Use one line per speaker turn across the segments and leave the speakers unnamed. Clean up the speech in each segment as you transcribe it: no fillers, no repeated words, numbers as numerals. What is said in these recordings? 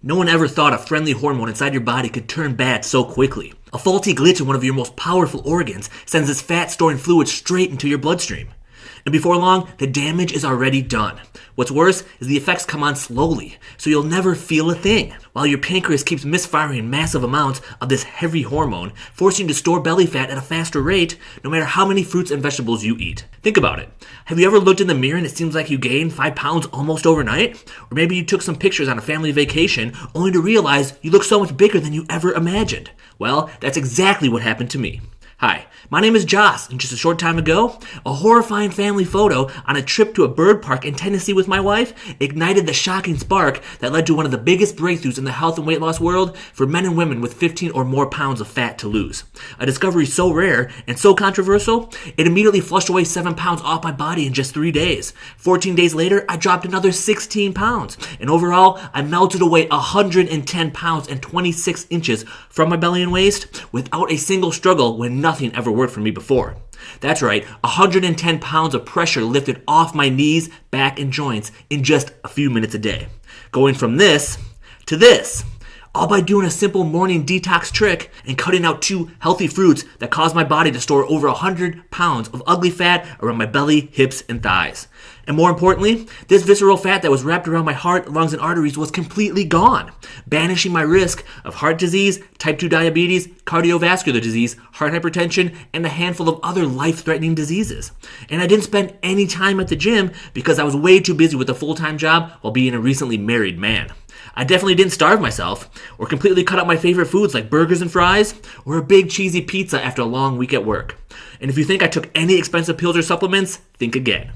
No one ever thought a friendly hormone inside your body could turn bad so quickly. A faulty glitch in one of your most powerful organs sends this fat-storing fluid straight into your bloodstream. And before long, the damage is already done. What's worse is the effects come on slowly, so you'll never feel a thing, while your pancreas keeps misfiring massive amounts of this heavy hormone, forcing you to store belly fat at a faster rate, no matter how many fruits and vegetables you eat. Think about it. Have you ever looked in the mirror and it seems like you gained 5 pounds almost overnight? Or maybe you took some pictures on a family vacation, only to realize you look so much bigger than you ever imagined. Well, that's exactly what happened to me. Hi, my name is Joss, and just a short time ago, a horrifying family photo on a trip to a bird park in Tennessee with my wife ignited the shocking spark that led to one of the biggest breakthroughs in the health and weight loss world for men and women with 15 or more pounds of fat to lose. A discovery so rare and so controversial, it immediately flushed away 7 pounds off my body in just 3 days. 14 days later, I dropped another 16 pounds, and overall, I melted away 110 pounds and 26 inches from my belly and waist without a single struggle when nothing ever worked for me before. That's right, 110 pounds of pressure lifted off my knees, back, and joints in just a few minutes a day. Going from this to this, all by doing a simple morning detox trick and cutting out 2 healthy fruits that caused my body to store over 100 pounds of ugly fat around my belly, hips, and thighs. And more importantly, this visceral fat that was wrapped around my heart, lungs, and arteries was completely gone, banishing my risk of heart disease, type 2 diabetes, cardiovascular disease, heart hypertension, and a handful of other life-threatening diseases. And I didn't spend any time at the gym because I was way too busy with a full-time job while being a recently married man. I definitely didn't starve myself, or completely cut out my favorite foods like burgers and fries, or a big cheesy pizza after a long week at work. And if you think I took any expensive pills or supplements, think again.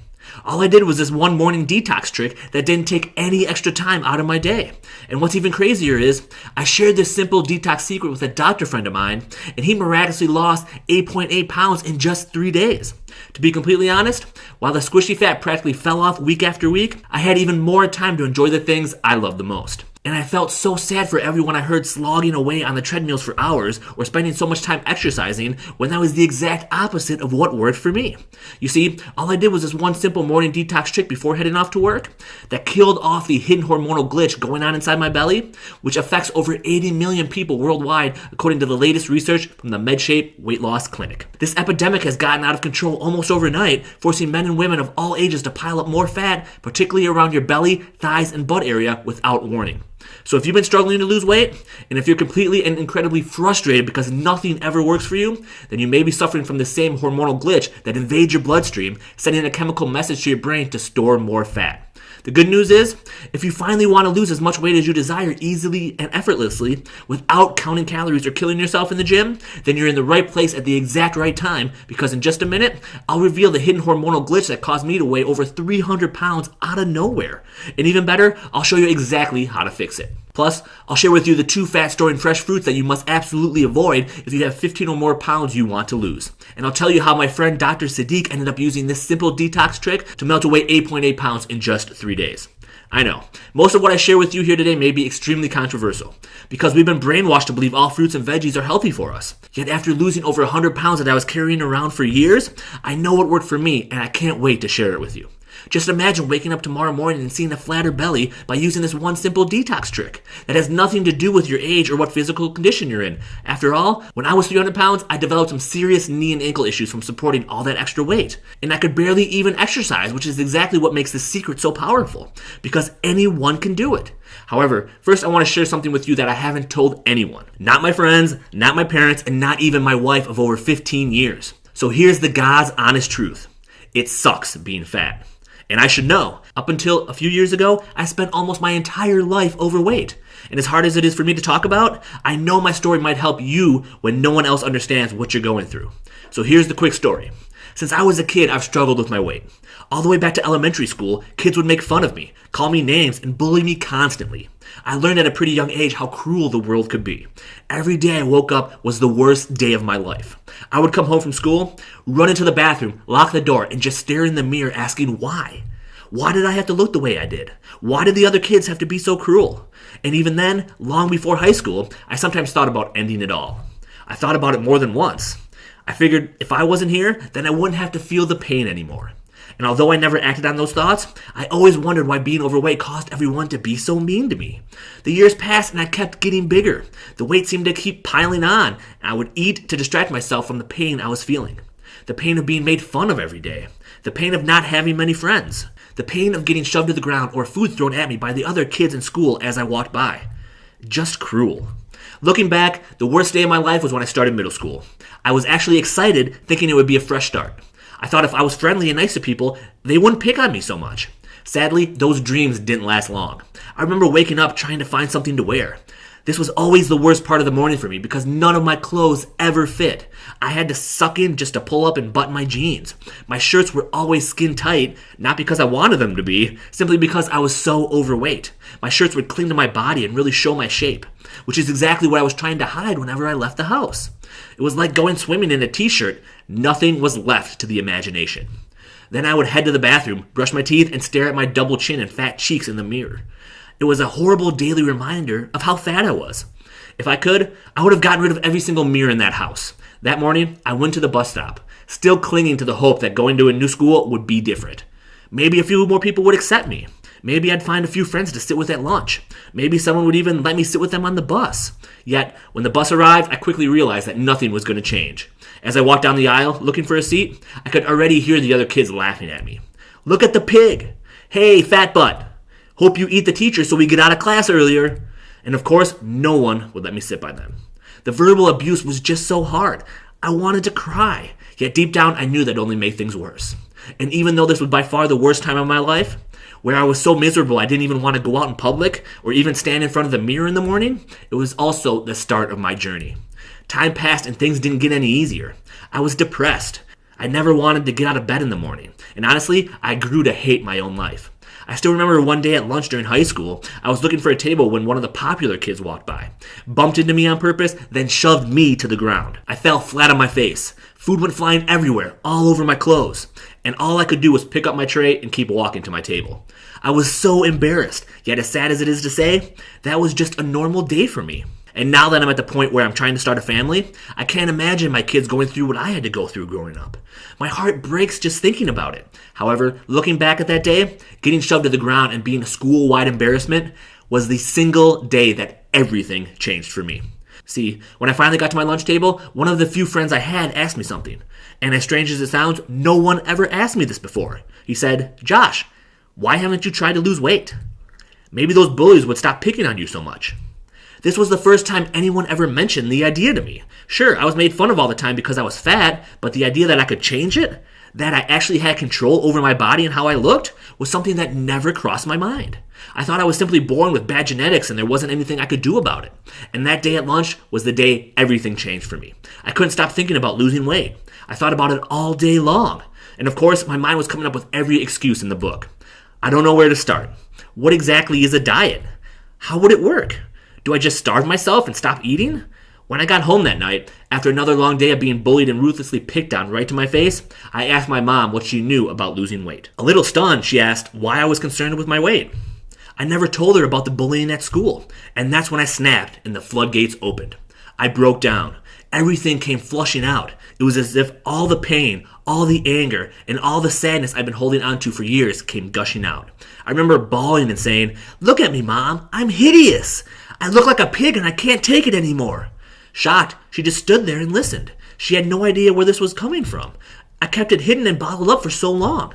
All I did was this one morning detox trick that didn't take any extra time out of my day. And what's even crazier is, I shared this simple detox secret with a doctor friend of mine, and he miraculously lost 8.8 pounds in just 3 days. To be completely honest, while the squishy fat practically fell off week after week, I had even more time to enjoy the things I love the most. And I felt so sad for everyone I heard slogging away on the treadmills for hours or spending so much time exercising when that was the exact opposite of what worked for me. You see, all I did was this one simple morning detox trick before heading off to work that killed off the hidden hormonal glitch going on inside my belly, which affects over 80 million people worldwide according to the latest research from the MedShape Weight Loss Clinic. This epidemic has gotten out of control almost overnight, forcing men and women of all ages to pile up more fat, particularly around your belly, thighs, and butt area without warning. So if you've been struggling to lose weight, and if you're completely and incredibly frustrated because nothing ever works for you, then you may be suffering from the same hormonal glitch that invades your bloodstream, sending a chemical message to your brain to store more fat. The good news is, if you finally want to lose as much weight as you desire easily and effortlessly, without counting calories or killing yourself in the gym, then you're in the right place at the exact right time, because in just a minute, I'll reveal the hidden hormonal glitch that caused me to weigh over 300 pounds out of nowhere. And even better, I'll show you exactly how to fix it. Plus, I'll share with you the 2 fat-storing fresh fruits that you must absolutely avoid if you have 15 or more pounds you want to lose. And I'll tell you how my friend Dr. Sadiq ended up using this simple detox trick to melt away 8.8 pounds in just 3 days. I know, most of what I share with you here today may be extremely controversial, because we've been brainwashed to believe all fruits and veggies are healthy for us. Yet after losing over 100 pounds that I was carrying around for years, I know what worked for me, and I can't wait to share it with you. Just imagine waking up tomorrow morning and seeing a flatter belly by using this one simple detox trick that has nothing to do with your age or what physical condition you're in. After all, when I was 300 pounds, I developed some serious knee and ankle issues from supporting all that extra weight. And I could barely even exercise, which is exactly what makes this secret so powerful, because anyone can do it. However, first I want to share something with you that I haven't told anyone. Not my friends, not my parents, and not even my wife of over 15 years. So here's the God's honest truth. It sucks being fat. And I should know, up until a few years ago, I spent almost my entire life overweight. And as hard as it is for me to talk about, I know my story might help you when no one else understands what you're going through. So here's the quick story. Since I was a kid, I've struggled with my weight. All the way back to elementary school, kids would make fun of me, call me names, and bully me constantly. I learned at a pretty young age how cruel the world could be. Every day I woke up was the worst day of my life. I would come home from school, run into the bathroom, lock the door, and just stare in the mirror asking why. Why did I have to look the way I did? Why did the other kids have to be so cruel? And even then, long before high school, I sometimes thought about ending it all. I thought about it more than once. I figured if I wasn't here, then I wouldn't have to feel the pain anymore. And although I never acted on those thoughts, I always wondered why being overweight caused everyone to be so mean to me. The years passed and I kept getting bigger. The weight seemed to keep piling on, and I would eat to distract myself from the pain I was feeling. The pain of being made fun of every day. The pain of not having many friends. The pain of getting shoved to the ground or food thrown at me by the other kids in school as I walked by. Just cruel. Looking back, the worst day of my life was when I started middle school. I was actually excited, thinking it would be a fresh start. I thought if I was friendly and nice to people, they wouldn't pick on me so much. Sadly, those dreams didn't last long. I remember waking up trying to find something to wear. This was always the worst part of the morning for me because none of my clothes ever fit. I had to suck in just to pull up and button my jeans. My shirts were always skin tight, not because I wanted them to be, simply because I was so overweight. My shirts would cling to my body and really show my shape, which is exactly what I was trying to hide whenever I left the house. It was like going swimming in a t-shirt. Nothing was left to the imagination. Then I would head to the bathroom, brush my teeth, and stare at my double chin and fat cheeks in the mirror. It was a horrible daily reminder of how fat I was. If I could, I would have gotten rid of every single mirror in that house. That morning, I went to the bus stop, still clinging to the hope that going to a new school would be different. Maybe a few more people would accept me. Maybe I'd find a few friends to sit with at lunch. Maybe someone would even let me sit with them on the bus. Yet, when the bus arrived, I quickly realized that nothing was going to change. As I walked down the aisle, looking for a seat, I could already hear the other kids laughing at me. "Look at the pig! Hey, fat butt! Hope you eat the teacher so we get out of class earlier." And of course, no one would let me sit by them. The verbal abuse was just so hard. I wanted to cry. Yet deep down, I knew that only made things worse. And even though this was by far the worst time of my life, where I was so miserable I didn't even want to go out in public or even stand in front of the mirror in the morning, it was also the start of my journey. Time passed and things didn't get any easier. I was depressed. I never wanted to get out of bed in the morning. And honestly, I grew to hate my own life. I still remember one day at lunch during high school, I was looking for a table when one of the popular kids walked by, bumped into me on purpose, then shoved me to the ground. I fell flat on my face. Food went flying everywhere, all over my clothes. And all I could do was pick up my tray and keep walking to my table. I was so embarrassed, yet as sad as it is to say, that was just a normal day for me. And now that I'm at the point where I'm trying to start a family, I can't imagine my kids going through what I had to go through growing up. My heart breaks just thinking about it. However, looking back at that day, getting shoved to the ground and being a school-wide embarrassment was the single day that everything changed for me. See, when I finally got to my lunch table, one of the few friends I had asked me something. And as strange as it sounds, no one ever asked me this before. He said, "Josh, why haven't you tried to lose weight? Maybe those bullies would stop picking on you so much." This was the first time anyone ever mentioned the idea to me. Sure, I was made fun of all the time because I was fat, but the idea that I could change it, that I actually had control over my body and how I looked, was something that never crossed my mind. I thought I was simply born with bad genetics and there wasn't anything I could do about it. And that day at lunch was the day everything changed for me. I couldn't stop thinking about losing weight. I thought about it all day long. And of course, my mind was coming up with every excuse in the book. I don't know where to start. What exactly is a diet? How would it work? Do I just starve myself and stop eating? When I got home that night, after another long day of being bullied and ruthlessly picked on right to my face, I asked my mom what she knew about losing weight. A little stunned, she asked why I was concerned with my weight. I never told her about the bullying at school, and that's when I snapped and the floodgates opened. I broke down. Everything came flushing out. It was as if all the pain, all the anger, and all the sadness I've been holding on to for years came gushing out. I remember bawling and saying, "Look at me, Mom, I'm hideous. I look like a pig and I can't take it anymore." Shocked, she just stood there and listened. She had no idea where this was coming from. I kept it hidden and bottled up for so long.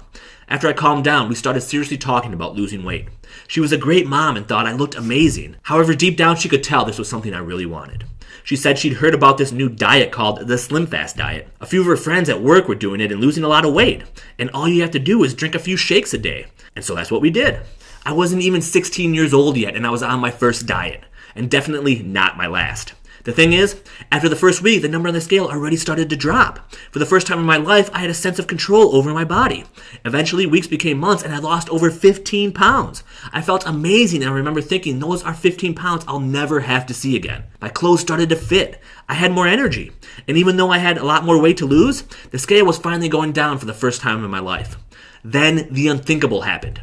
After I calmed down, we started seriously talking about losing weight. She was a great mom and thought I looked amazing. However, deep down she could tell this was something I really wanted. She said she'd heard about this new diet called the Slim Fast diet. A few of her friends at work were doing it and losing a lot of weight. And all you have to do is drink a few shakes a day. And so that's what we did. I wasn't even 16 years old yet and I was on my first diet. And definitely not my last. The thing is, after the first week, the number on the scale already started to drop. For the first time in my life, I had a sense of control over my body. Eventually, weeks became months and I lost over 15 pounds. I felt amazing and I remember thinking, those are 15 pounds I'll never have to see again. My clothes started to fit. I had more energy. And even though I had a lot more weight to lose, the scale was finally going down for the first time in my life. Then the unthinkable happened.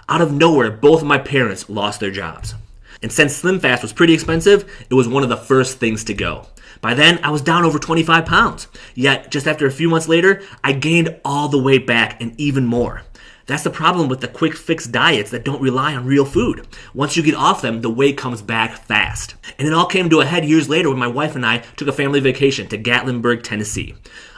Out of nowhere, both of my parents lost their jobs. And since Slim Fast was pretty expensive, it was one of the first things to go. By then, I was down over 25 pounds. Yet, just after a few months later, I gained all the weight back and even more. That's the problem with the quick fix diets that don't rely on real food. Once you get off them, the weight comes back fast. And it all came to a head years later when my wife and I took a family vacation to Gatlinburg, Tennessee.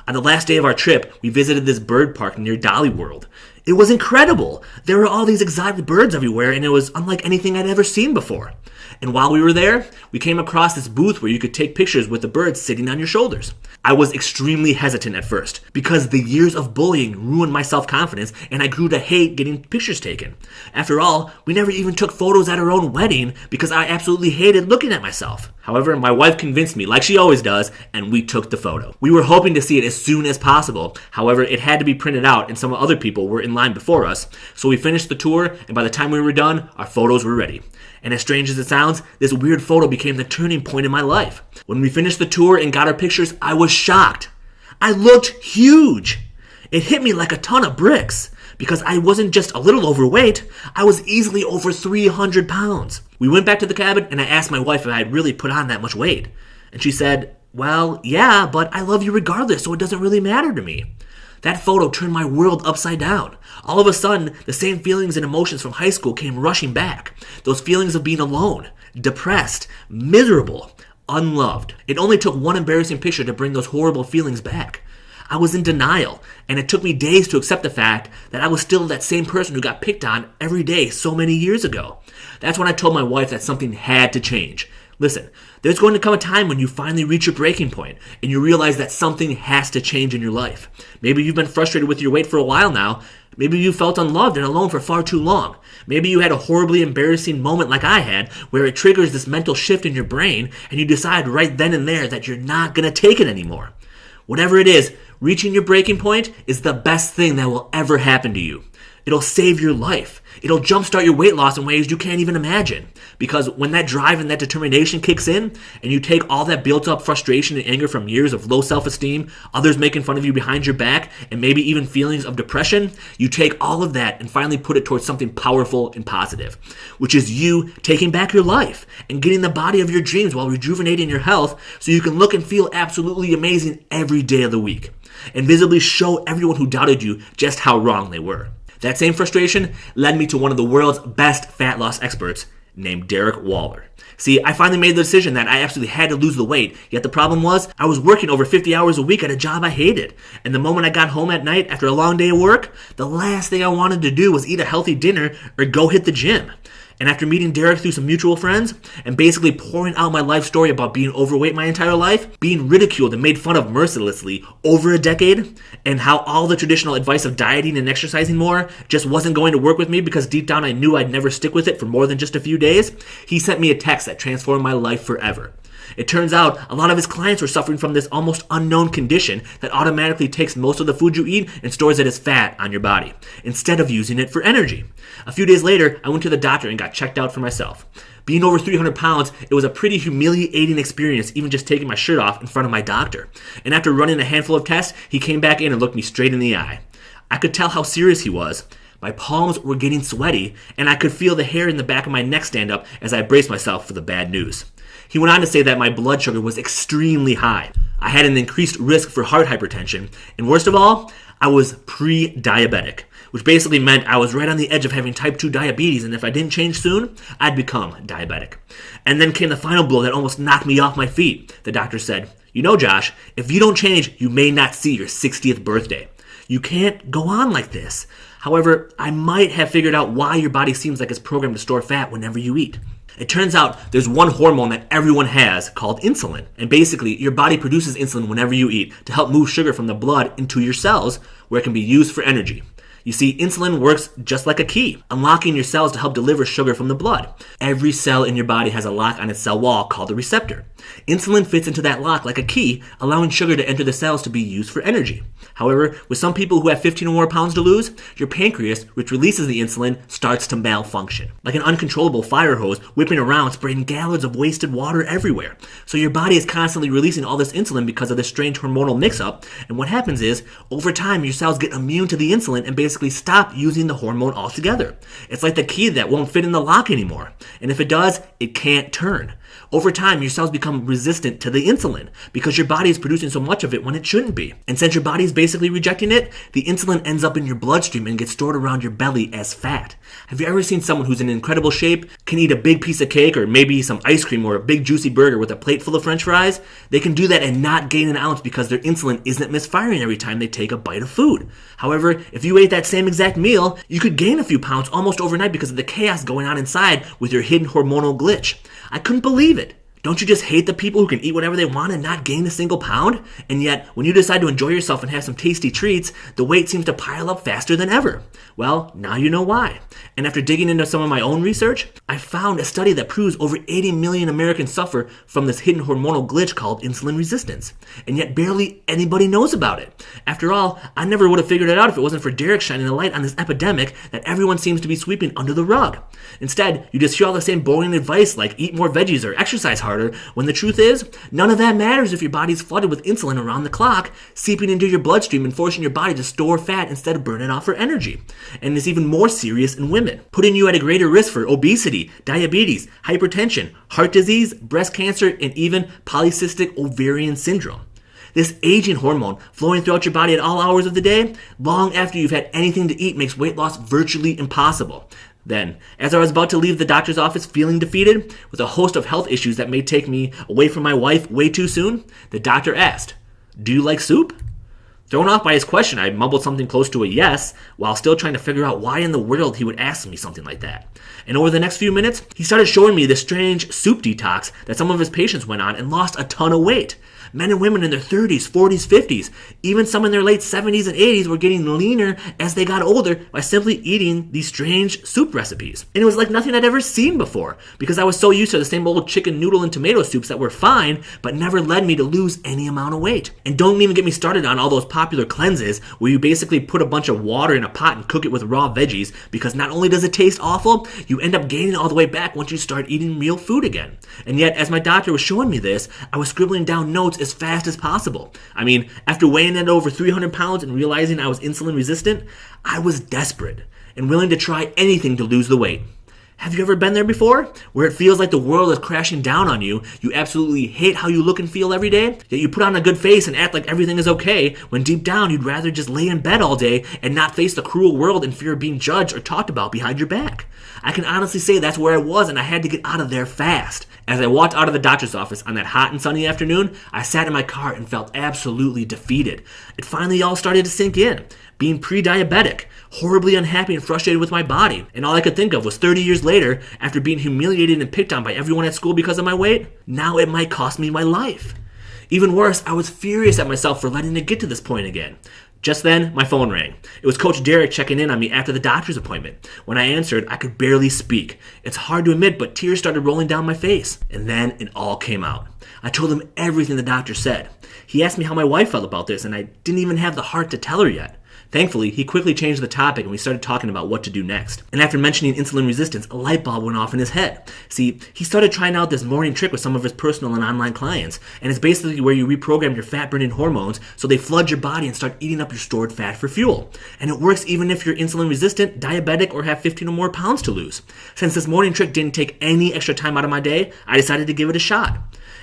On the last day of our trip, we visited this bird park near Dolly World. It was incredible. There were all these exotic birds everywhere, and it was unlike anything I'd ever seen before. And while we were there, we came across this booth where you could take pictures with the birds sitting on your shoulders. I was extremely hesitant at first because the years of bullying ruined my self-confidence and I grew to hate getting pictures taken. After all, we never even took photos at our own wedding because I absolutely hated looking at myself. However, my wife convinced me, like she always does, and we took the photo. We were hoping to see it as soon as possible. However, it had to be printed out and some other people were in line before us. So we finished the tour, and by the time we were done, our photos were ready. And as strange as it sounds, this weird photo became the turning point in my life. When we finished the tour and got our pictures, I was shocked. I looked huge. It hit me like a ton of bricks because I wasn't just a little overweight, I was easily over 300 pounds. We went back to the cabin and I asked my wife if I had really put on that much weight. And she said, "Well, yeah, but I love you regardless, so it doesn't really matter to me." That photo turned my world upside down. All of a sudden, the same feelings and emotions from high school came rushing back. Those feelings of being alone, depressed, miserable, unloved. It only took one embarrassing picture to bring those horrible feelings back. I was in denial, and it took me days to accept the fact that I was still that same person who got picked on every day so many years ago. That's when I told my wife that something had to change. Listen, there's going to come a time when you finally reach your breaking point and you realize that something has to change in your life. Maybe you've been frustrated with your weight for a while now. Maybe you felt unloved and alone for far too long. Maybe you had a horribly embarrassing moment like I had where it triggers this mental shift in your brain and you decide right then and there that you're not going to take it anymore. Whatever it is, reaching your breaking point is the best thing that will ever happen to you. It'll save your life. It'll jumpstart your weight loss in ways you can't even imagine. Because when that drive and that determination kicks in, and you take all that built up frustration and anger from years of low self-esteem, others making fun of you behind your back, and maybe even feelings of depression, you take all of that and finally put it towards something powerful and positive, which is you taking back your life and getting the body of your dreams while rejuvenating your health so you can look and feel absolutely amazing every day of the week, and visibly show everyone who doubted you just how wrong they were. That same frustration led me to one of the world's best fat loss experts named Derek Waller. See, I finally made the decision that I absolutely had to lose the weight, yet the problem was I was working over 50 hours a week at a job I hated. And the moment I got home at night after a long day of work, the last thing I wanted to do was eat a healthy dinner or go hit the gym. And after meeting Derek through some mutual friends and basically pouring out my life story about being overweight my entire life, being ridiculed and made fun of mercilessly over a decade, and how all the traditional advice of dieting and exercising more just wasn't going to work with me because deep down I knew I'd never stick with it for more than just a few days, he sent me a text that transformed my life forever. It turns out a lot of his clients were suffering from this almost unknown condition that automatically takes most of the food you eat and stores it as fat on your body, instead of using it for energy. A few days later, I went to the doctor and got checked out for myself. Being over 300 pounds, it was a pretty humiliating experience even just taking my shirt off in front of my doctor. And after running a handful of tests, he came back in and looked me straight in the eye. I could tell how serious he was. My palms were getting sweaty, and I could feel the hair in the back of my neck stand up as I braced myself for the bad news. He went on to say that my blood sugar was extremely high. I had an increased risk for heart hypertension, and worst of all, I was pre-diabetic, which basically meant I was right on the edge of having type 2 diabetes, and if I didn't change soon, I'd become diabetic. And then came the final blow that almost knocked me off my feet. The doctor said, "You know, Josh, if you don't change, you may not see your 60th birthday. You can't go on like this. However, I might have figured out why your body seems like it's programmed to store fat whenever you eat." It turns out there's one hormone that everyone has called insulin. And basically, your body produces insulin whenever you eat to help move sugar from the blood into your cells where it can be used for energy. You see, insulin works just like a key, unlocking your cells to help deliver sugar from the blood. Every cell in your body has a lock on its cell wall called a receptor. Insulin fits into that lock like a key, allowing sugar to enter the cells to be used for energy. However, with some people who have 15 or more pounds to lose, your pancreas, which releases the insulin, starts to malfunction. Like an uncontrollable fire hose whipping around, spraying gallons of wasted water everywhere. So your body is constantly releasing all this insulin because of this strange hormonal mix-up, and what happens is, over time, your cells get immune to the insulin and basically stop using the hormone altogether. It's like the key that won't fit in the lock anymore, and if it does, it can't turn. Over time, your cells become become resistant to the insulin because your body is producing so much of it when it shouldn't be. And since your body is basically rejecting it, the insulin ends up in your bloodstream and gets stored around your belly as fat. Have you ever seen someone who's in incredible shape, can eat a big piece of cake or maybe some ice cream or a big juicy burger with a plate full of french fries? They can do that and not gain an ounce because their insulin isn't misfiring every time they take a bite of food. However, if you ate that same exact meal, you could gain a few pounds almost overnight because of the chaos going on inside with your hidden hormonal glitch. I couldn't believe it. Don't you just hate the people who can eat whatever they want and not gain a single pound? And yet, when you decide to enjoy yourself and have some tasty treats, the weight seems to pile up faster than ever. Well, now you know why. And after digging into some of my own research, I found a study that proves over 80 million Americans suffer from this hidden hormonal glitch called insulin resistance. And yet barely anybody knows about it. After all, I never would have figured it out if it wasn't for Derek shining a light on this epidemic that everyone seems to be sweeping under the rug. Instead, you just hear all the same boring advice like eat more veggies or exercise harder, when the truth is, none of that matters if your body's flooded with insulin around the clock, seeping into your bloodstream and forcing your body to store fat instead of burn it off for energy. And it's even more serious in women, putting you at a greater risk for obesity, diabetes, hypertension, heart disease, breast cancer, and even polycystic ovarian syndrome. This aging hormone flowing throughout your body at all hours of the day, long after you've had anything to eat, makes weight loss virtually impossible. Then, as I was about to leave the doctor's office feeling defeated, with a host of health issues that may take me away from my wife way too soon, the doctor asked, "Do you like soup?" Thrown off by his question, I mumbled something close to a yes, while still trying to figure out why in the world he would ask me something like that. And over the next few minutes, he started showing me the strange soup detox that some of his patients went on and lost a ton of weight. Men and women in their 30s, 40s, 50s, even some in their late 70s and 80s were getting leaner as they got older by simply eating these strange soup recipes. And it was like nothing I'd ever seen before because I was so used to the same old chicken noodle and tomato soups that were fine but never led me to lose any amount of weight. And don't even get me started on all those popular cleanses where you basically put a bunch of water in a pot and cook it with raw veggies because not only does it taste awful, you end up gaining all the way back once you start eating real food again. And yet, as my doctor was showing me this, I was scribbling down notes as fast as possible. I mean, after weighing in at over 300 pounds and realizing I was insulin resistant, I was desperate and willing to try anything to lose the weight. Have you ever been there before? Where it feels like the world is crashing down on you, you absolutely hate how you look and feel every day, yet you put on a good face and act like everything is okay, when deep down you'd rather just lay in bed all day and not face the cruel world in fear of being judged or talked about behind your back. I can honestly say that's where I was and I had to get out of there fast. As I walked out of the doctor's office on that hot and sunny afternoon, I sat in my car and felt absolutely defeated. It finally all started to sink in. Being pre-diabetic, horribly unhappy and frustrated with my body, and all I could think of was 30 years later, after being humiliated and picked on by everyone at school because of my weight, now it might cost me my life. Even worse, I was furious at myself for letting it get to this point again. Just then, my phone rang. It was Coach Derek checking in on me after the doctor's appointment. When I answered, I could barely speak. It's hard to admit, but tears started rolling down my face. And then it all came out. I told him everything the doctor said. He asked me how my wife felt about this, and I didn't even have the heart to tell her yet. Thankfully, he quickly changed the topic and we started talking about what to do next. And after mentioning insulin resistance, a light bulb went off in his head. See, he started trying out this morning trick with some of his personal and online clients, and it's basically where you reprogram your fat-burning hormones so they flood your body and start eating up your stored fat for fuel. And it works even if you're insulin resistant, diabetic, or have 15 or more pounds to lose. Since this morning trick didn't take any extra time out of my day, I decided to give it a shot.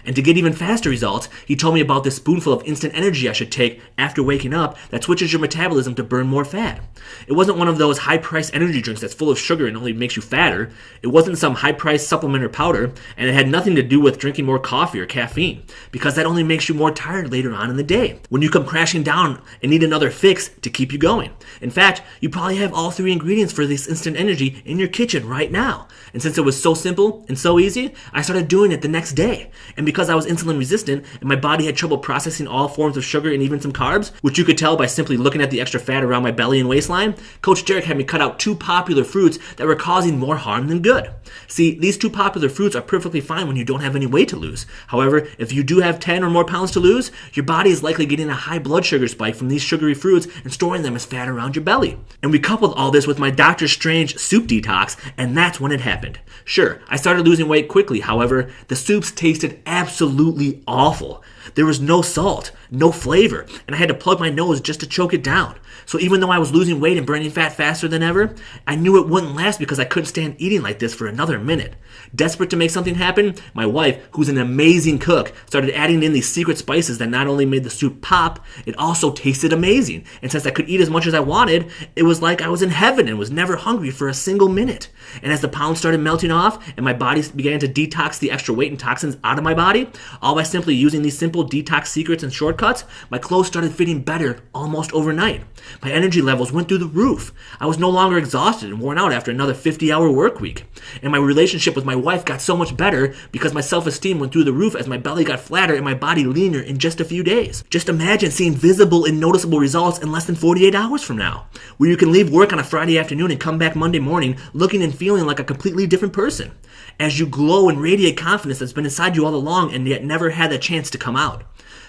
And to get even faster results, he told me about this spoonful of instant energy I should take after waking up that switches your metabolism to burn more fat. It wasn't one of those high-priced energy drinks that's full of sugar and only makes you fatter. It wasn't some high-priced supplement or powder, and it had nothing to do with drinking more coffee or caffeine, because that only makes you more tired later on in the day, when you come crashing down and need another fix to keep you going. In fact, you probably have all three ingredients for this instant energy in your kitchen right now. And since it was so simple and so easy, I started doing it the next day. And because I was insulin resistant and my body had trouble processing all forms of sugar and even some carbs, which you could tell by simply looking at the extra fat around my belly and waistline, Coach Derek had me cut out 2 popular fruits that were causing more harm than good. See, these 2 popular fruits are perfectly fine when you don't have any weight to lose. However, if you do have 10 or more pounds to lose, your body is likely getting a high blood sugar spike from these sugary fruits and storing them as fat around your belly. And we coupled all this with my Dr. Strange soup detox, and that's when it happened. Sure, I started losing weight quickly. However, the soups tasted absolutely absolutely awful. There was no salt, no flavor, and I had to plug my nose just to choke it down. So even though I was losing weight and burning fat faster than ever, I knew it wouldn't last because I couldn't stand eating like this for another minute. Desperate to make something happen, my wife, who's an amazing cook, started adding in these secret spices that not only made the soup pop, it also tasted amazing. And since I could eat as much as I wanted, it was like I was in heaven and was never hungry for a single minute. And as the pounds started melting off and my body began to detox the extra weight and toxins out of my body, all by simply using these simple detox secrets and shortcuts, my clothes started fitting better almost overnight. My energy levels went through the roof. I was no longer exhausted and worn out after another 50-hour work week. And my relationship with my wife got so much better because my self-esteem went through the roof as my belly got flatter and my body leaner in just a few days. Just imagine seeing visible and noticeable results in less than 48 hours from now, where you can leave work on a Friday afternoon and come back Monday morning looking and feeling like a completely different person, as you glow and radiate confidence that's been inside you all along and yet never had the chance to come out.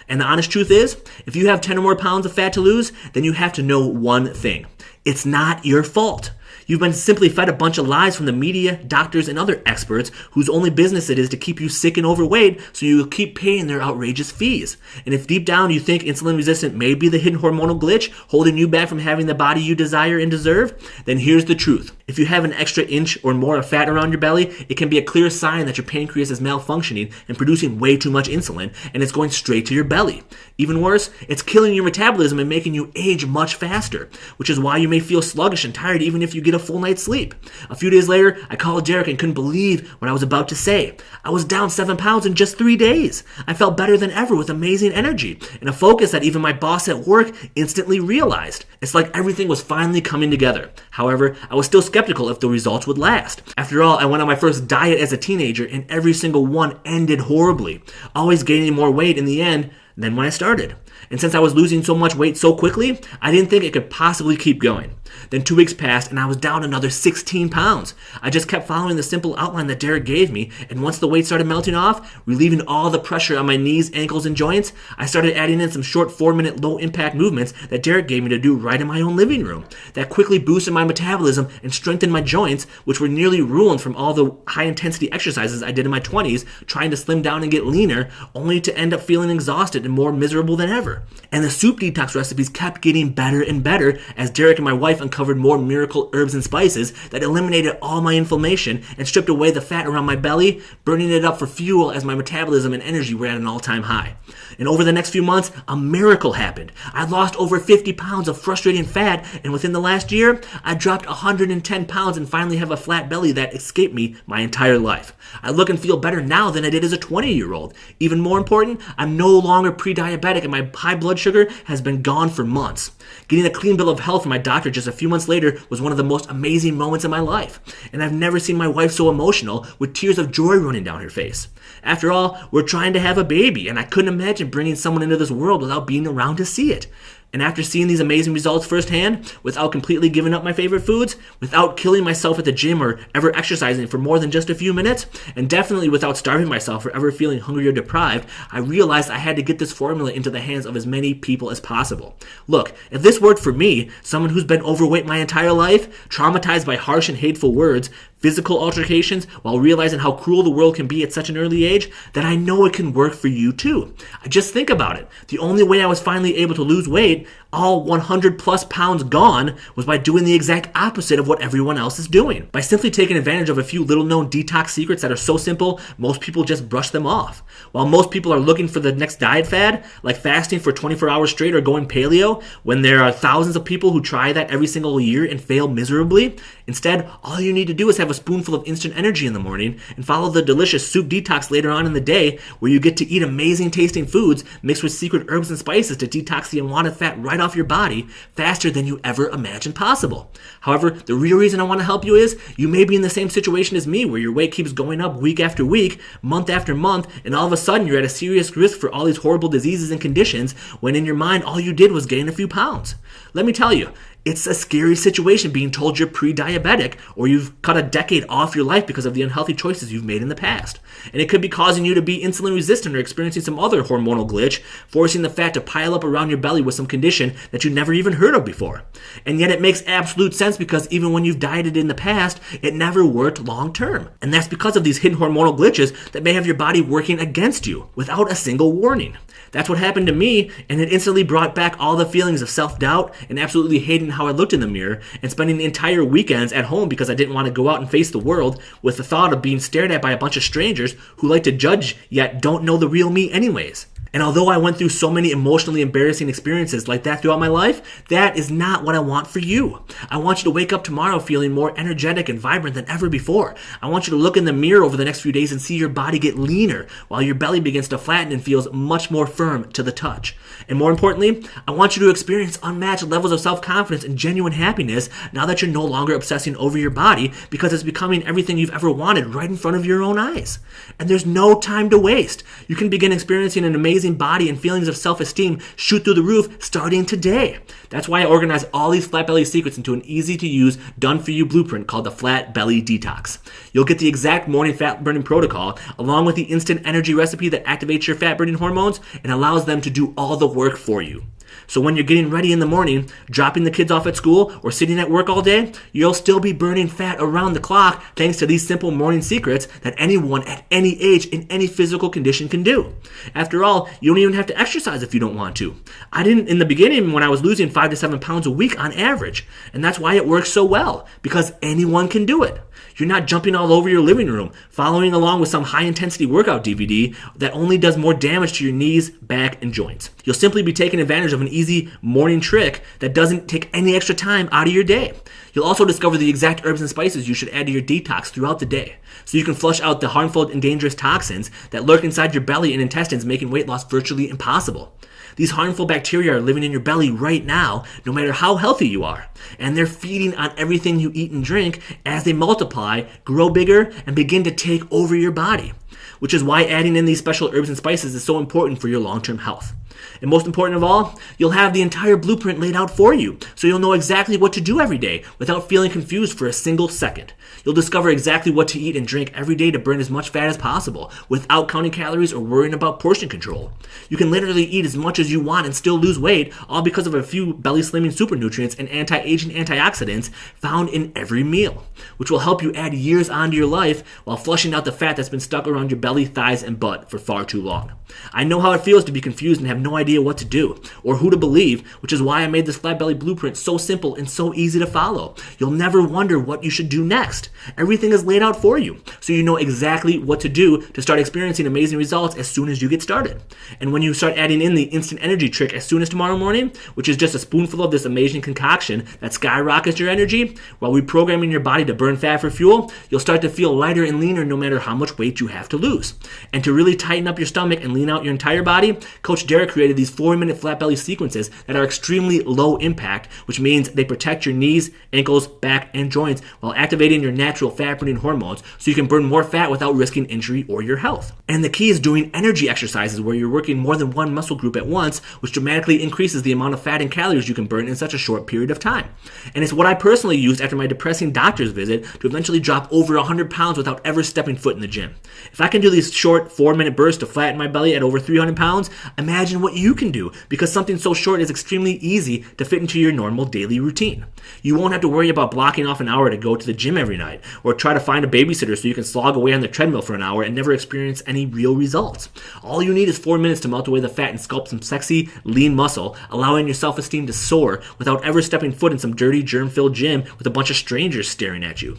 And the honest truth is, if you have 10 or more pounds of fat to lose, then you have to know one thing. It's not your fault. You've been simply fed a bunch of lies from the media, doctors, and other experts whose only business it is to keep you sick and overweight so you'll keep paying their outrageous fees. And if deep down you think insulin resistant may be the hidden hormonal glitch holding you back from having the body you desire and deserve, then here's the truth. If you have an extra inch or more of fat around your belly, it can be a clear sign that your pancreas is malfunctioning and producing way too much insulin, and it's going straight to your belly. Even worse, it's killing your metabolism and making you age much faster, which is why you may feel sluggish and tired even if you get a full night's sleep. A few days later, I called Derek and couldn't believe what I was about to say. I was down 7 pounds in just 3 days. I felt better than ever with amazing energy and a focus that even my boss at work instantly realized. It's like everything was finally coming together. However, I was still skeptical if the results would last. After all, I went on my first diet as a teenager and every single one ended horribly, always gaining more weight in the end than when I started. And since I was losing so much weight so quickly, I didn't think it could possibly keep going. Then 2 weeks passed and I was down another 16 pounds. I just kept following the simple outline that Derek gave me, and once the weight started melting off, relieving all the pressure on my knees, ankles, and joints, I started adding in some short 4-minute low-impact movements that Derek gave me to do right in my own living room. That quickly boosted my metabolism and strengthened my joints, which were nearly ruined from all the high-intensity exercises I did in my 20s, trying to slim down and get leaner, only to end up feeling exhausted and more miserable than ever. And the soup detox recipes kept getting better and better as Derek and my wife uncovered more miracle herbs and spices that eliminated all my inflammation and stripped away the fat around my belly, burning it up for fuel as my metabolism and energy were at an all-time high. And over the next few months, a miracle happened. I lost over 50 pounds of frustrating fat, and within the last year, I dropped 110 pounds and finally have a flat belly that escaped me my entire life. I look and feel better now than I did as a 20-year-old. Even more important, I'm no longer pre-diabetic and my high blood sugar has been gone for months. Getting a clean bill of health from my doctor just a few months later was one of the most amazing moments in my life, and I've never seen my wife so emotional with tears of joy running down her face. After all, we're trying to have a baby, and I couldn't imagine bringing someone into this world without being around to see it. And after seeing these amazing results firsthand, without completely giving up my favorite foods, without killing myself at the gym or ever exercising for more than just a few minutes, and definitely without starving myself or ever feeling hungry or deprived, I realized I had to get this formula into the hands of as many people as possible. Look, if this worked for me, someone who's been overweight my entire life, traumatized by harsh and hateful words, physical altercations, while realizing how cruel the world can be at such an early age, then I know it can work for you too. Just think about it. The only way I was finally able to lose weight, all 100 plus pounds gone, was by doing the exact opposite of what everyone else is doing. By simply taking advantage of a few little known detox secrets that are so simple, most people just brush them off. While most people are looking for the next diet fad, like fasting for 24 hours straight or going paleo, when there are thousands of people who try that every single year and fail miserably, instead, all you need to do is have a spoonful of instant energy in the morning and follow the delicious soup detox later on in the day, where you get to eat amazing tasting foods mixed with secret herbs and spices to detox the unwanted fat right off your body faster than you ever imagined possible. However, the real reason I want to help you is you may be in the same situation as me, where your weight keeps going up week after week, month after month, and all of a sudden you're at a serious risk for all these horrible diseases and conditions when in your mind all you did was gain a few pounds. Let me tell you, It's a scary situation being told you're pre-diabetic or you've cut a decade off your life because of the unhealthy choices you've made in the past. And it could be causing you to be insulin resistant or experiencing some other hormonal glitch, forcing the fat to pile up around your belly with some condition that you never even heard of before. And yet it makes absolute sense because even when you've dieted in the past, it never worked long term. And that's because of these hidden hormonal glitches that may have your body working against you without a single warning. That's what happened to me, and it instantly brought back all the feelings of self-doubt and absolutely hating how I looked in the mirror and spending the entire weekends at home because I didn't want to go out and face the world with the thought of being stared at by a bunch of strangers who like to judge yet don't know the real me anyways. And although I went through so many emotionally embarrassing experiences like that throughout my life, that is not what I want for you. I want you to wake up tomorrow feeling more energetic and vibrant than ever before. I want you to look in the mirror over the next few days and see your body get leaner while your belly begins to flatten and feels much more firm to the touch. And more importantly, I want you to experience unmatched levels of self-confidence and genuine happiness now that you're no longer obsessing over your body because it's becoming everything you've ever wanted right in front of your own eyes. And there's no time to waste. You can begin experiencing an amazing body and feelings of self-esteem shoot through the roof starting today. That's why I organized all these flat belly secrets into an easy-to-use, done-for-you blueprint called the Flat Belly Detox. You'll get the exact morning fat-burning protocol along with the instant energy recipe that activates your fat-burning hormones and allows them to do all the work for you. So when you're getting ready in the morning, dropping the kids off at school, or sitting at work all day, you'll still be burning fat around the clock thanks to these simple morning secrets that anyone at any age in any physical condition can do. After all, you don't even have to exercise if you don't want to. I didn't in the beginning when I was losing 5 to 7 pounds a week on average, and that's why it works so well, because anyone can do it. You're not jumping all over your living room, following along with some high-intensity workout DVD that only does more damage to your knees, back, and joints. You'll simply be taking advantage of an easy morning trick that doesn't take any extra time out of your day. You'll also discover the exact herbs and spices you should add to your detox throughout the day, so you can flush out the harmful and dangerous toxins that lurk inside your belly and intestines, making weight loss virtually impossible. These harmful bacteria are living in your belly right now, no matter how healthy you are. And they're feeding on everything you eat and drink as they multiply, grow bigger, and begin to take over your body. Which is why adding in these special herbs and spices is so important for your long-term health. And most important of all, you'll have the entire blueprint laid out for you, so you'll know exactly what to do every day without feeling confused for a single second. You'll discover exactly what to eat and drink every day to burn as much fat as possible without counting calories or worrying about portion control. You can literally eat as much as you want and still lose weight, all because of a few belly-slimming super nutrients and anti-aging antioxidants found in every meal, which will help you add years onto your life while flushing out the fat that's been stuck around your belly, thighs, and butt for far too long. I know how it feels to be confused and have no idea what to do or who to believe, which is why I made this Flat Belly Blueprint so simple and so easy to follow. You'll never wonder what you should do next. Everything is laid out for you, so you know exactly what to do to start experiencing amazing results as soon as you get started. And when you start adding in the instant energy trick as soon as tomorrow morning, which is just a spoonful of this amazing concoction that skyrockets your energy while reprogramming your body to burn fat for fuel, you'll start to feel lighter and leaner no matter how much weight you have to lose. And to really tighten up your stomach and lean out your entire body, Coach Derek created these 4-minute flat belly sequences that are extremely low impact, which means they protect your knees, ankles, back, and joints while activating your natural fat-burning hormones so you can burn more fat without risking injury or your health. And the key is doing energy exercises where you're working more than one muscle group at once, which dramatically increases the amount of fat and calories you can burn in such a short period of time. And it's what I personally used after my depressing doctor's visit to eventually drop over 100 pounds without ever stepping foot in the gym. If I can do these short 4-minute bursts to flatten my belly at over 300 pounds, imagine what you can do, because something so short is extremely easy to fit into your normal daily routine. You won't have to worry about blocking off an hour to go to the gym every night, or try to find a babysitter so you can slog away on the treadmill for an hour and never experience any real results. All you need is 4 minutes to melt away the fat and sculpt some sexy, lean muscle, allowing your self-esteem to soar without ever stepping foot in some dirty, germ-filled gym with a bunch of strangers staring at you.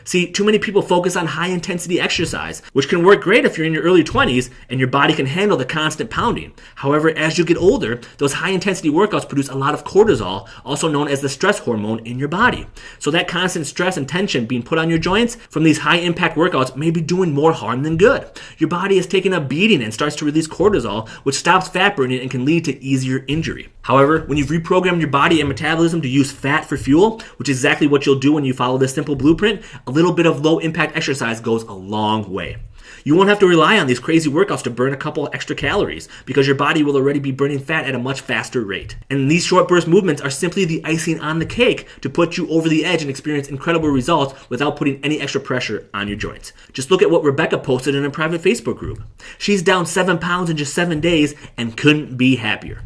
See, too many people focus on high-intensity exercise, which can work great if you're in your early 20s and your body can handle the constant pounding. However, as you get older, those high-intensity workouts produce a lot of cortisol, also known as the stress hormone in your body. So that constant stress and tension being put on your joints from these high-impact workouts may be doing more harm than good. Your body is taking a beating and starts to release cortisol, which stops fat burning and can lead to easier injury. However, when you've reprogrammed your body and metabolism to use fat for fuel, which is exactly what you'll do when you follow this simple blueprint, a little bit of low-impact exercise goes a long way. You won't have to rely on these crazy workouts to burn a couple extra calories because your body will already be burning fat at a much faster rate. And these short burst movements are simply the icing on the cake to put you over the edge and experience incredible results without putting any extra pressure on your joints. Just look at what Rebecca posted in a private Facebook group. She's down 7 pounds in just 7 days and couldn't be happier,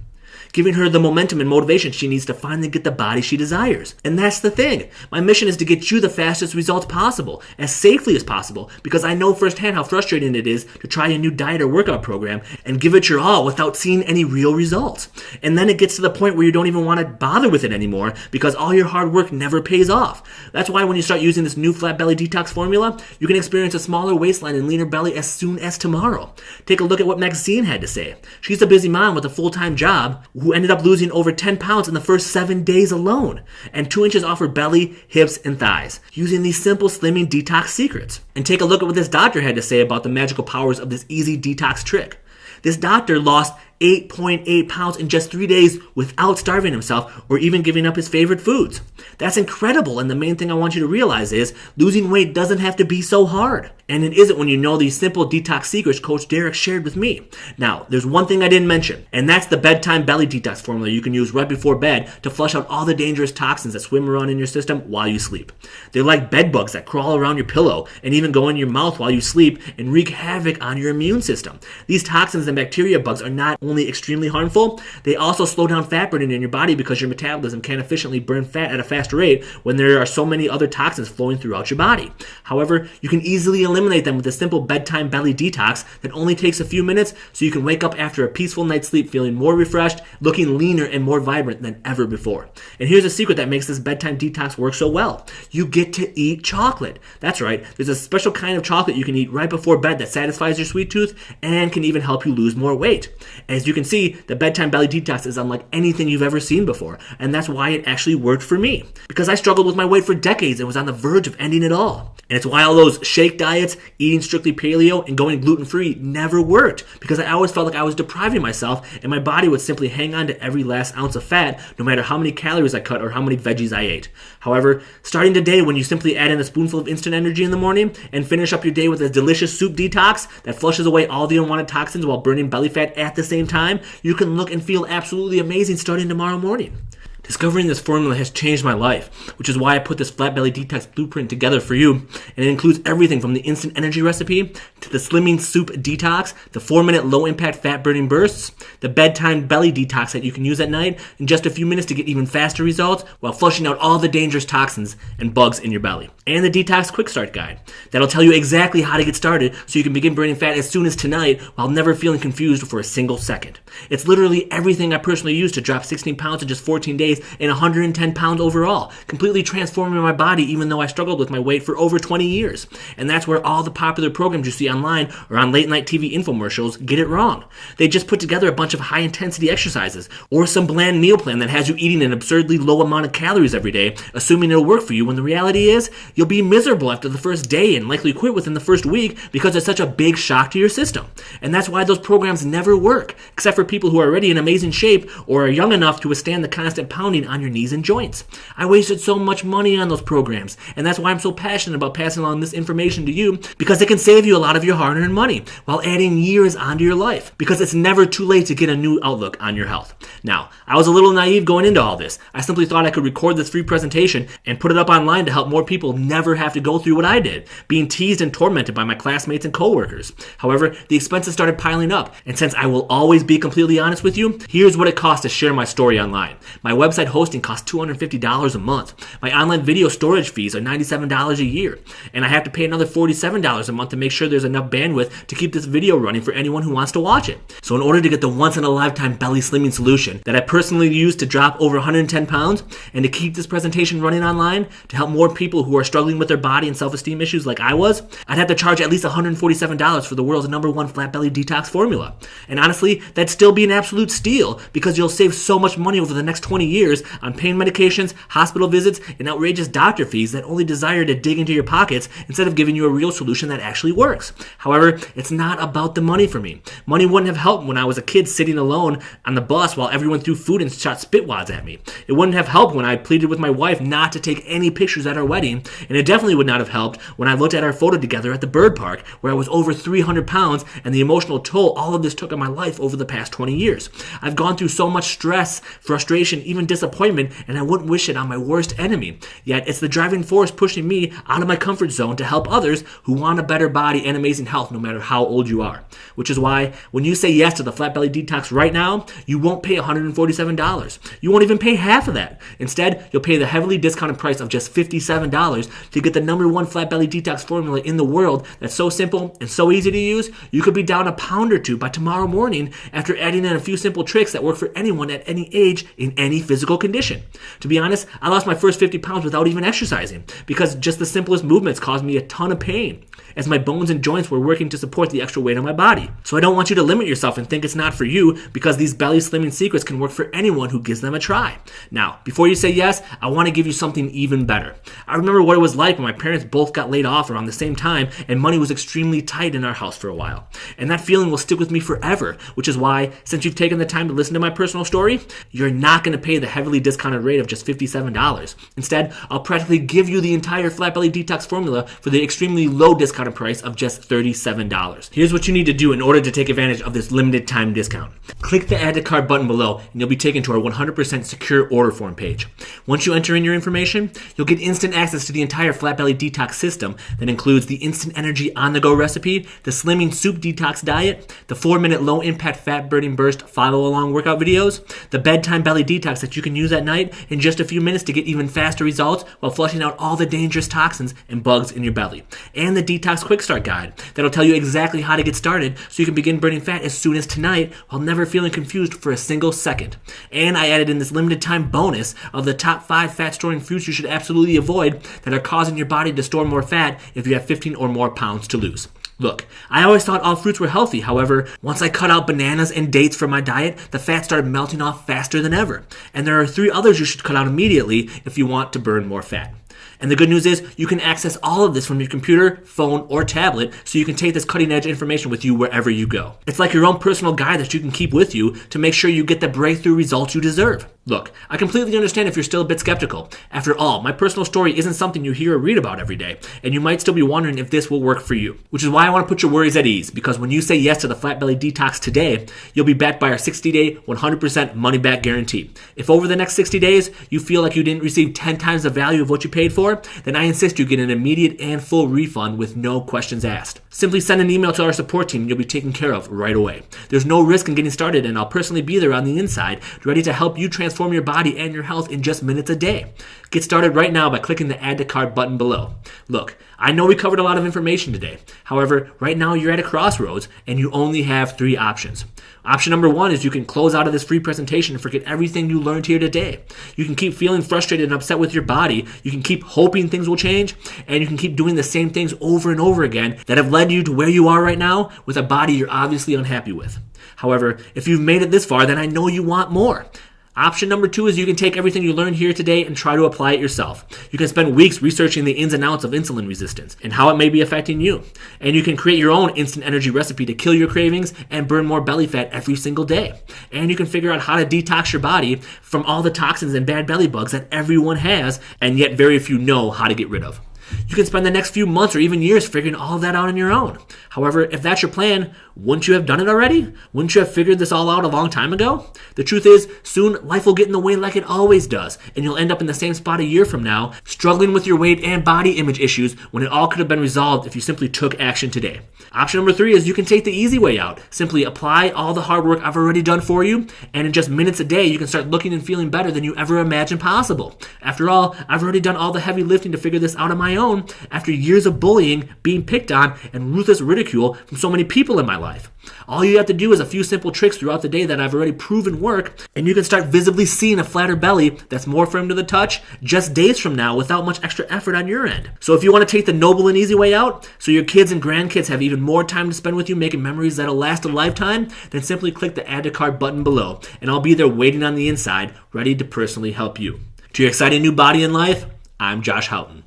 giving her the momentum and motivation she needs to finally get the body she desires. And that's the thing. My mission is to get you the fastest results possible, as safely as possible, because I know firsthand how frustrating it is to try a new diet or workout program and give it your all without seeing any real results. And then it gets to the point where you don't even want to bother with it anymore because all your hard work never pays off. That's why when you start using this new flat belly detox formula, you can experience a smaller waistline and leaner belly as soon as tomorrow. Take a look at what Maxine had to say. She's a busy mom with a full-time job who ended up losing over 10 pounds in the first 7 days alone, and 2 inches off her belly, hips, and thighs, using these simple slimming detox secrets. And take a look at what this doctor had to say about the magical powers of this easy detox trick. This doctor lost 8.8 pounds in just 3 days without starving himself or even giving up his favorite foods. That's incredible, and the main thing I want you to realize is losing weight doesn't have to be so hard. And it isn't when you know these simple detox secrets Coach Derek shared with me. Now, there's one thing I didn't mention, and that's the bedtime belly detox formula you can use right before bed to flush out all the dangerous toxins that swim around in your system while you sleep. They're like bed bugs that crawl around your pillow and even go in your mouth while you sleep and wreak havoc on your immune system. These toxins and bacteria bugs are not only extremely harmful, they also slow down fat burning in your body because your metabolism can't efficiently burn fat at a fast rate when there are so many other toxins flowing throughout your body. However, you can easily eliminate them with a simple bedtime belly detox that only takes a few minutes, so you can wake up after a peaceful night's sleep feeling more refreshed, looking leaner and more vibrant than ever before. And here's a secret that makes this bedtime detox work so well. You get to eat chocolate. That's right, there's a special kind of chocolate you can eat right before bed that satisfies your sweet tooth and can even help you lose more weight. As you can see, the bedtime belly detox is unlike anything you've ever seen before, and that's why it actually worked for me. Because I struggled with my weight for decades and was on the verge of ending it all. And it's why all those shake diets, eating strictly paleo, and going gluten-free never worked, because I always felt like I was depriving myself and my body would simply hang on to every last ounce of fat no matter how many calories I cut or how many veggies I ate. However, starting today, when you simply add in a spoonful of instant energy in the morning and finish up your day with a delicious soup detox that flushes away all the unwanted toxins while burning belly fat at the same time, you can look and feel absolutely amazing starting tomorrow morning. Discovering this formula has changed my life, which is why I put this flat belly detox blueprint together for you. And it includes everything from the instant energy recipe to the slimming soup detox, the 4-minute low impact fat burning bursts, the bedtime belly detox that you can use at night in just a few minutes to get even faster results while flushing out all the dangerous toxins and bugs in your belly. And the detox quick start guide that'll tell you exactly how to get started so you can begin burning fat as soon as tonight while never feeling confused for a single second. It's literally everything I personally used to drop 16 pounds in just 14 days and 110 pounds overall, completely transforming my body even though I struggled with my weight for over 20 years. And that's where all the popular programs you see online or on late night TV infomercials get it wrong. They just put together a bunch of high intensity exercises or some bland meal plan that has you eating an absurdly low amount of calories every day, assuming it'll work for you, when the reality is you'll be miserable after the first day and likely quit within the first week because it's such a big shock to your system. And that's why those programs never work, except for people who are already in amazing shape or are young enough to withstand the constant pounding on your knees and joints. I wasted so much money on those programs, and that's why I'm so passionate about passing along this information to you, because it can save you a lot of your hard-earned money while adding years onto your life, because it's never too late to get a new outlook on your health. Now, I was a little naive going into all this. I simply thought I could record this free presentation and put it up online to help more people never have to go through what I did, being teased and tormented by my classmates and coworkers. However, the expenses started piling up, and since I will always be completely honest with you, here's what it costs to share my story online. My website hosting costs $250 a month. My online video storage fees are $97 a year, and I have to pay another $47 a month to make sure there's enough bandwidth to keep this video running for anyone who wants to watch it. So in order to get the once-in-a-lifetime belly slimming solution that I personally used to drop over 110 pounds and to keep this presentation running online to help more people who are struggling with their body and self-esteem issues like I was, I'd have to charge at least $147 for the world's #1 flat belly detox formula. And honestly, that'd still be an absolute steal, because you'll save so much money over the next 20 years on pain medications, hospital visits, and outrageous doctor fees that only desire to dig into your pockets instead of giving you a real solution that actually works. However, it's not about the money for me. Money wouldn't have helped when I was a kid sitting alone on the bus while everyone threw food and shot spit wads at me. It wouldn't have helped when I pleaded with my wife not to take any pictures at our wedding, and it definitely would not have helped when I looked at our photo together at the bird park where I was over 300 pounds and the emotional toll all of this took on my life over the past 20 years. I've gone through so much stress, frustration, even disappointment, and I wouldn't wish it on my worst enemy. Yet it's the driving force pushing me out of my comfort zone to help others who want a better body and amazing health no matter how old you are. Which is why when you say yes to the Flat Belly Detox right now, you won't pay $147. You won't even pay half of that. Instead, you'll pay the heavily discounted price of just $57 to get the #1 Flat Belly Detox formula in the world that's so simple and so easy to use, you could be down a pound or two by tomorrow morning after adding in a few simple tricks that work for anyone at any age in any physical condition. To be honest, I lost my first 50 pounds without even exercising because just the simplest movements caused me a ton of pain as my bones and joints were working to support the extra weight on my body. So I don't want you to limit yourself and think it's not for you because these belly slimming secrets can work for anyone who gives them a try. Now, before you say yes, I want to give you something even better. I remember what it was like when my parents both got laid off around the same time and money was extremely tight in our house for a while. And that feeling will stick with me forever, which is why, since you've taken the time to listen to my personal story, you're not going to pay the heavily discounted rate of just $57. Instead, I'll practically give you the entire Flat Belly Detox formula for the extremely low discounted price of just $37. Here's what you need to do in order to take advantage of this limited time discount. Click the add to cart button below and you'll be taken to our 100% secure order form page. Once you enter in your information, you'll get instant access to the entire Flat Belly Detox system that includes the instant energy on-the-go recipe, the slimming soup detox diet, the 4-minute low-impact fat-burning burst follow-along workout videos, the bedtime belly detox that you can use at night in just a few minutes to get even faster results while flushing out all the dangerous toxins and bugs in your belly, and the detox quick start guide that'll tell you exactly how to get started so you can begin burning fat as soon as tonight while never feeling confused for a single second. And I added in this limited time bonus of the top 5 fat storing foods you should absolutely avoid that are causing your body to store more fat if you have 15 or more pounds to lose. Look, I always thought all fruits were healthy. However, once I cut out bananas and dates from my diet, the fat started melting off faster than ever. And there are 3 others you should cut out immediately if you want to burn more fat. And the good news is you can access all of this from your computer, phone, or tablet so you can take this cutting edge information with you wherever you go. It's like your own personal guide that you can keep with you to make sure you get the breakthrough results you deserve. Look, I completely understand if you're still a bit skeptical. After all, my personal story isn't something you hear or read about every day, and you might still be wondering if this will work for you. Which is why I want to put your worries at ease, because when you say yes to the Flat Belly Detox today, you'll be backed by our 60-day, 100% money-back guarantee. If over the next 60 days you feel like you didn't receive 10 times the value of what you paid for, then I insist you get an immediate and full refund with no questions asked. Simply send an email to our support team and you'll be taken care of right away. There's no risk in getting started, and I'll personally be there on the inside, ready to help you transform your body and your health in just minutes a day. Get started right now by clicking the add to cart button below. Look, I know we covered a lot of information today. However, right now you're at a crossroads and you only have 3 options. Option number 1 is you can close out of this free presentation and forget everything you learned here today. You can keep feeling frustrated and upset with your body. You can keep hoping things will change, and you can keep doing the same things over and over again that have led you to where you are right now with a body you're obviously unhappy with. However, if you've made it this far, then I know you want more. Option number 2 is you can take everything you learned here today and try to apply it yourself. You can spend weeks researching the ins and outs of insulin resistance and how it may be affecting you. And you can create your own instant energy recipe to kill your cravings and burn more belly fat every single day. And you can figure out how to detox your body from all the toxins and bad belly bugs that everyone has and yet very few know how to get rid of. You can spend the next few months or even years figuring all of that out on your own. However, if that's your plan, wouldn't you have done it already? Wouldn't you have figured this all out a long time ago? The truth is, soon life will get in the way like it always does, and you'll end up in the same spot a year from now, struggling with your weight and body image issues when it all could have been resolved if you simply took action today. Option number 3 is you can take the easy way out. Simply apply all the hard work I've already done for you, and in just minutes a day, you can start looking and feeling better than you ever imagined possible. After all, I've already done all the heavy lifting to figure this out on my own after years of bullying, being picked on, and ruthless ridicule from so many people in my life. All you have to do is a few simple tricks throughout the day that I've already proven work, and you can start visibly seeing a flatter belly that's more firm to the touch just days from now without much extra effort on your end. So if you want to take the noble and easy way out, so your kids and grandkids have even more time to spend with you making memories that'll last a lifetime, then simply click the add to cart button below, and I'll be there waiting on the inside, ready to personally help you. To your exciting new body and life, I'm Josh Houghton.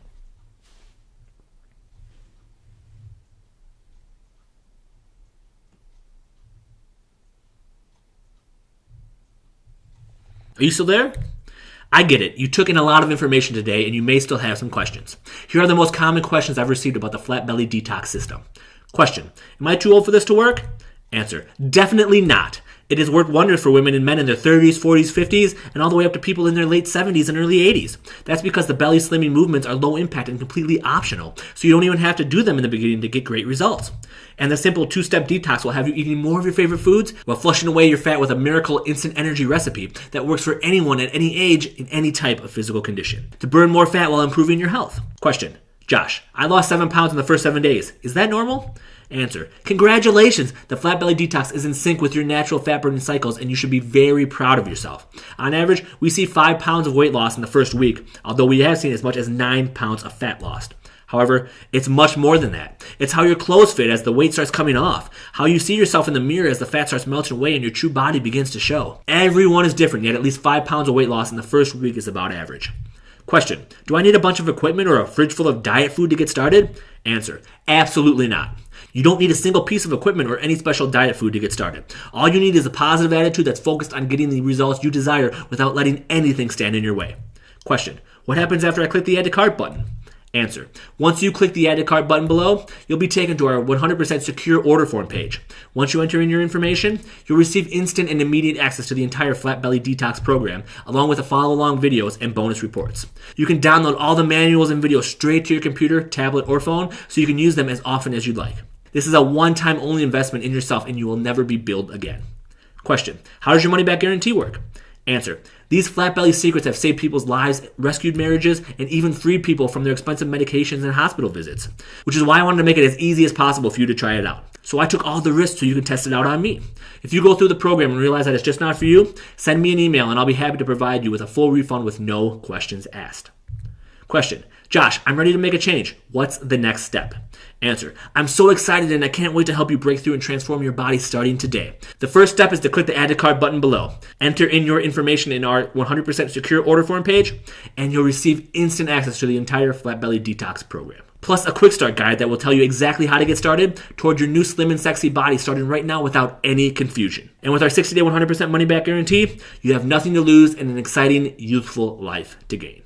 Are you still there? I get it. You took in a lot of information today and you may still have some questions. Here are the most common questions I've received about the flat belly detox system. Question: am I too old for this to work? Answer: definitely not. It has worked wonders for women and men in their 30s, 40s, 50s, and all the way up to people in their late 70s and early 80s. That's because the belly slimming movements are low impact and completely optional, so you don't even have to do them in the beginning to get great results. And the simple 2-step detox will have you eating more of your favorite foods while flushing away your fat with a miracle instant energy recipe that works for anyone at any age in any type of physical condition. To burn more fat while improving your health. Question: Josh, I lost 7 pounds in the first 7 days. Is that normal? Answer: congratulations! The flat belly detox is in sync with your natural fat burning cycles and you should be very proud of yourself. On average, we see 5 pounds of weight loss in the first week, although we have seen as much as 9 pounds of fat lost. However, it's much more than that. It's how your clothes fit as the weight starts coming off, how you see yourself in the mirror as the fat starts melting away and your true body begins to show. Everyone is different, yet at least 5 pounds of weight loss in the first week is about average. Question: do I need a bunch of equipment or a fridge full of diet food to get started? Answer: absolutely not. You don't need a single piece of equipment or any special diet food to get started. All you need is a positive attitude that's focused on getting the results you desire without letting anything stand in your way. Question: what happens after I click the Add to Cart button? Answer: once you click the Add to Cart button below, you'll be taken to our 100% secure order form page. Once you enter in your information, you'll receive instant and immediate access to the entire Flat Belly Detox program, along with the follow-along videos and bonus reports. You can download all the manuals and videos straight to your computer, tablet, or phone, so you can use them as often as you'd like. This is a one-time only investment in yourself and you will never be billed again. Question: how does your money-back guarantee work? Answer: these flat belly secrets have saved people's lives, rescued marriages, and even freed people from their expensive medications and hospital visits, which is why I wanted to make it as easy as possible for you to try it out. So I took all the risks so you can test it out on me. If you go through the program and realize that it's just not for you, send me an email and I'll be happy to provide you with a full refund with no questions asked. Question: Josh, I'm ready to make a change. What's the next step? Answer: I'm so excited and I can't wait to help you break through and transform your body starting today. The first step is to click the Add to Cart button below. Enter in your information in our 100% secure order form page, and you'll receive instant access to the entire Flat Belly Detox program. Plus a quick start guide that will tell you exactly how to get started toward your new slim and sexy body starting right now without any confusion. And with our 60-day 100% money back guarantee, you have nothing to lose and an exciting, youthful life to gain.